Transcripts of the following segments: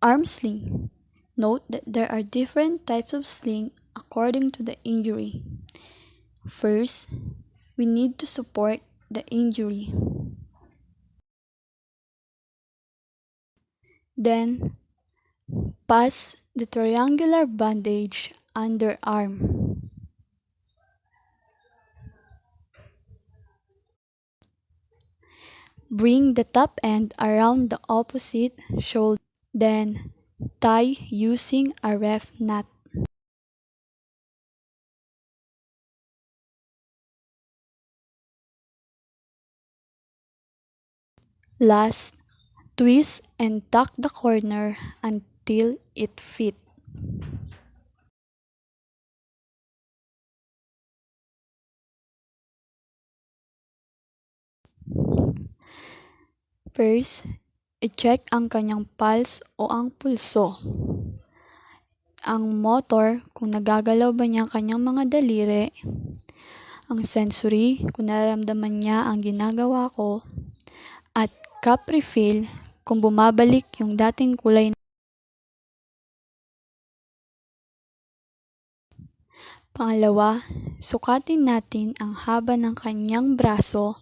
Arm sling. Note that there are different types of sling according to the injury. First, we need to support the injury. Then, pass the triangular bandage under arm. Bring the top end around the opposite shoulder. Then, tie using a ref knot. Last, twist and tuck the corner until it fits. First, i-check ang kanyang pulse o ang pulso. Ang motor, kung nagagalaw ba niya ang kanyang mga daliri. Ang sensory, kung nararamdaman niya ang ginagawa ko. At cup refill, kung bumabalik yung dating kulay. Pangalawa, sukatin natin ang haba ng kanyang braso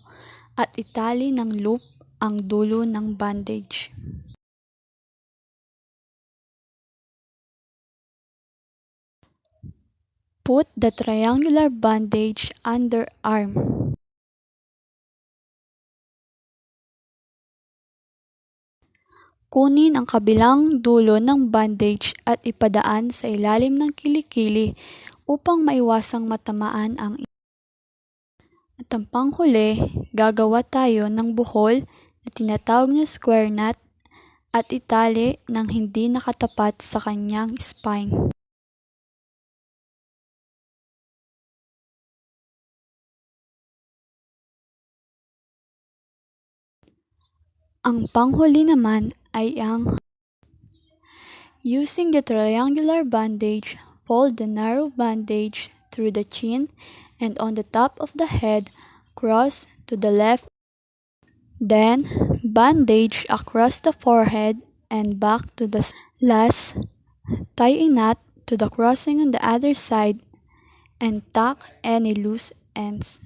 at itali ng loop ang dulo ng bandage. Put the triangular bandage under arm. Kunin ang kabilang dulo ng bandage at ipadaan sa ilalim ng kilikili upang maiwasang matamaan ang At ang panghuli, gagawa tayo ng buhol na tinatawag na square knot at itali ng hindi nakatapat sa kanyang spine. Ang panghuli naman ay ang using the triangular bandage, fold the narrow bandage through the chin and on the top of the head, cross to the left. Then, bandage across the forehead and back to the last. Tie a knot to the crossing on the other side and tuck any loose ends.